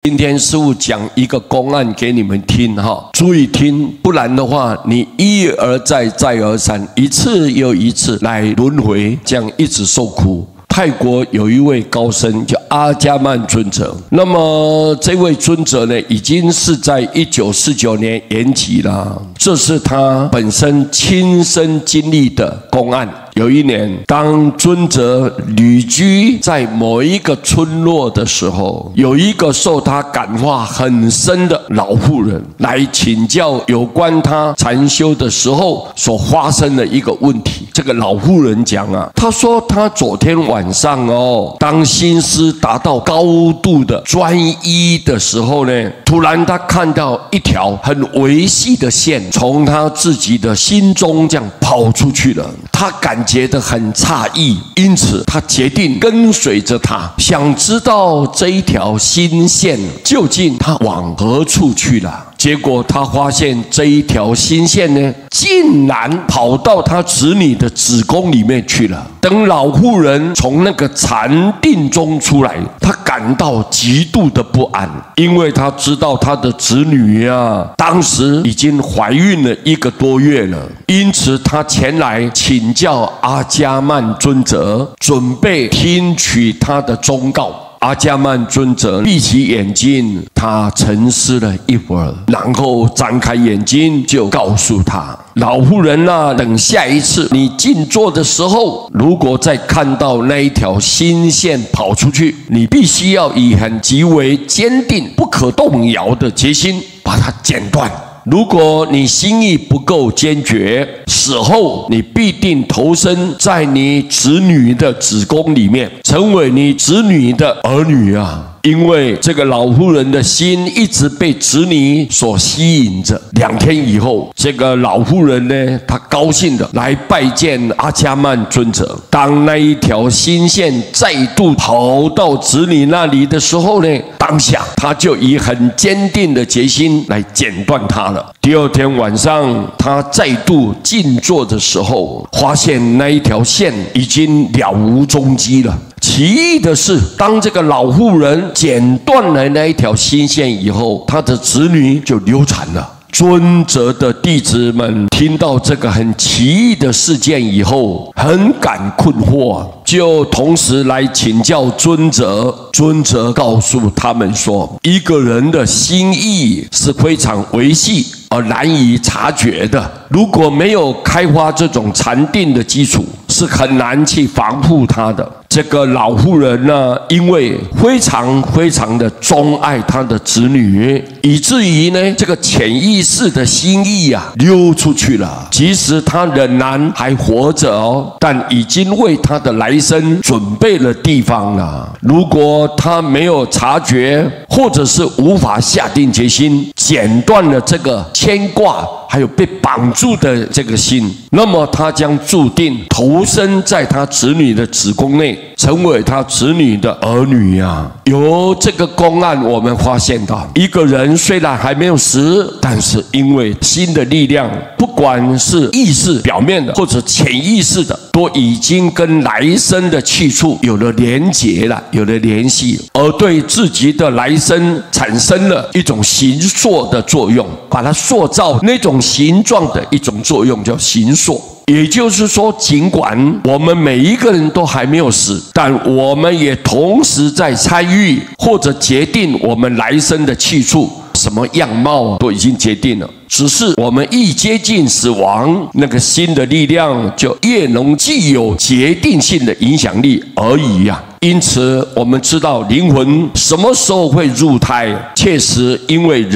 今天师父讲一个公案给你们听哈，注意听，不然的话你一而再再而三，一次又一次来轮回，这样一直受苦。泰国有一位高僧叫阿伽曼尊者，那么这位尊者呢，已经是在1949年圆寂了，这是他本身亲身经历的公案。有一年，当尊者旅居在某一个村落的时候，有一个受他感化很深的老妇人来请教有关他禅修的时候所发生的一个问题。这个老妇人讲啊，她说她昨天晚上当心思达到高度的专一的时候呢，突然她看到一条很微细的线从她自己的心中这样跑出去了，她感觉得很诧异，因此他决定跟随着他，想知道这一条心线究竟他往何处去了。结果他发现这一条心线呢，竟然跑到他子女的子宫里面去了。等老妇人从那个禅定中出来，他感到极度的不安，因为他知道他的子女当时已经怀孕了1个多月了，因此他前来请教阿伽曼尊者，准备听取他的忠告。阿伽曼尊者闭起眼睛，他沉思了一会儿，然后张开眼睛，就告诉他：老妇人等下一次你静坐的时候，如果再看到那一条心线跑出去，你必须要以很极为坚定、不可动摇的决心把它剪断。如果你心意不够坚决，死后你必定投身在你子女的子宫里面，成为你子女的儿女啊！因为这个老妇人的心一直被子女所吸引着。2天以后，这个老妇人呢，她高兴的来拜见阿伽曼尊者。当那一条心线再度跑到子女那里的时候呢，当下他就以很坚定的决心来剪断它了。第2天晚上，他再度静坐的时候，发现那一条线已经了无踪迹了。奇异的是，当这个老妇人剪断了那一条心线以后，她的子女就流产了。尊者的弟子们听到这个很奇异的事件以后，很感困惑，就同时来请教尊者。尊者告诉他们说，一个人的心意是非常微细而难以察觉的，如果没有开发这种禅定的基础，是很难去防护它的。这个老妇人呢，因为非常非常的钟爱她的子女，以至于呢，这个潜意识的心意溜出去了。即使她仍然还活着但已经为她的来生准备了地方了。如果她没有察觉，或者是无法下定决心，剪断了这个牵挂还有被绑住的这个心，那么他将注定投身在他子女的子宫内，成为他子女的儿女啊！由这个公案，我们发现到，一个人虽然还没有死，但是因为心的力量，不管是意识表面的或者潜意识的，都已经跟来生的去处有了连结了，有了联系，而对自己的来生产生了一种形塑的作用，把它塑造那种形状的一种作用，叫形塑。也就是说，尽管我们每一个人都还没有死，但我们也同时在参与或者决定我们来生的去处，什么样貌都已经决定了。只是我们一接近死亡，那个心的力量就越能具有决定性的影响力而已呀。因此，我们知道灵魂什么时候会入胎，确实因为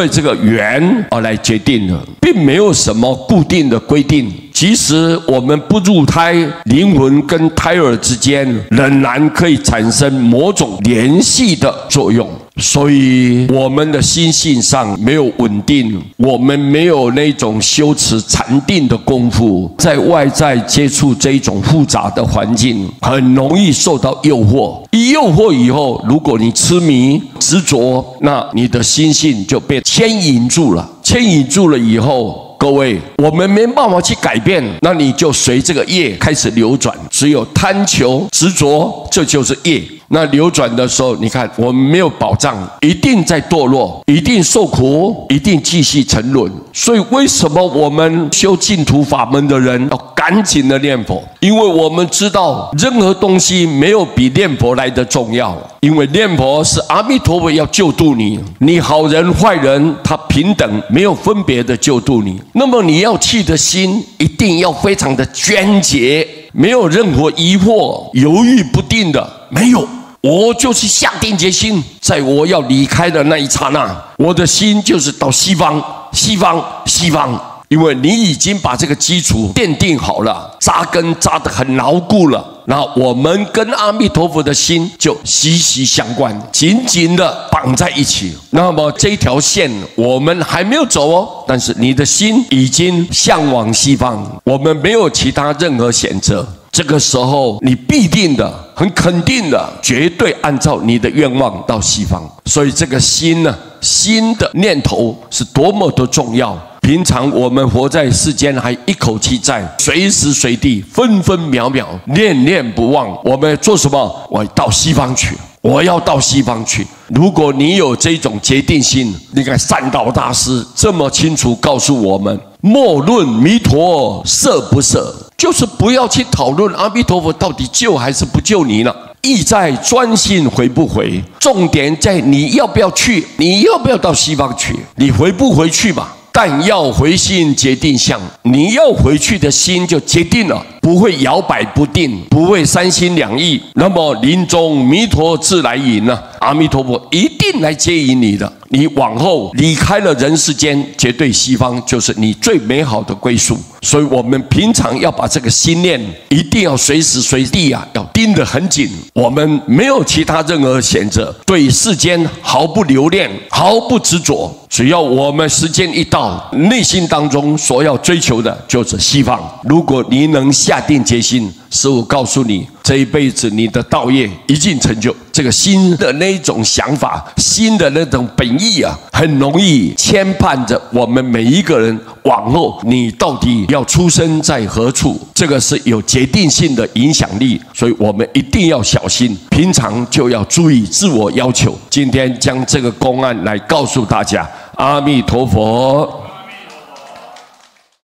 这个缘而来决定的，并没有什么固定的规定。即使我们不入胎，灵魂跟胎儿之间仍然可以产生某种联系的作用。所以我们的心性上没有稳定，我们没有那种修持禅定的功夫，在外在接触这一种复杂的环境，很容易受到诱惑。一诱惑以后，如果你痴迷执着，那你的心性就被牵引住了。牵引住了以后，各位，我们没办法去改变，那你就随这个业开始流转。只有贪求执着，这就是业。那流转的时候，你看我们没有保障，一定在堕落，一定受苦，一定继续沉沦。所以为什么我们修净土法门的人要赶紧的念佛？因为我们知道任何东西没有比念佛来的重要。因为念佛是阿弥陀佛要救度你，你好人坏人他平等，没有分别的救度你。那么你要去的心一定要非常的坚决，没有任何疑惑、犹豫不定的，没有。我就是下定决心，在我要离开的那一刹那，我的心就是到西方，西方，西方。因为你已经把这个基础奠定好了，扎根扎得很牢固了，那我们跟阿弥陀佛的心就息息相关，紧紧的绑在一起。那么这条线我们还没有走哦，但是你的心已经向往西方，我们没有其他任何选择。这个时候你必定的、很肯定的，绝对按照你的愿望到西方。所以这个心呢，心的念头是多么的重要。平常我们活在世间，还一口气在，随时随地、分分秒秒、念念不忘。我们做什么？我到西方去，我要到西方去。如果你有这种决定心，你看善导大师这么清楚告诉我们：莫论弥陀摄不摄，就是不要去讨论阿弥陀佛到底救还是不救你了。意在专心回不回，重点在你要不要去，你要不要到西方去，你回不回去吧。但要回心决定相，你要回去的心就决定了，不会摇摆不定，不会三心两意。那么临终弥陀自来迎呢？阿弥陀佛一定来接引你的。你往后离开了人世间，绝对西方就是你最美好的归宿。所以我们平常要把这个心念一定要随时随地啊，要盯得很紧。我们没有其他任何选择，对世间毫不留恋，毫不执着。只要我们时间一到，内心当中所要追求的就是西方。如果你能下定决心，师父告诉你，这一辈子你的道业一定成就。这个心的那种想法，心的那种本意啊，很容易牵绊着我们每一个人往后你到底要出生在何处，这个是有决定性的影响力。所以我们一定要小心，平常就要注意自我要求。今天将这个公案来告诉大家，阿弥陀佛。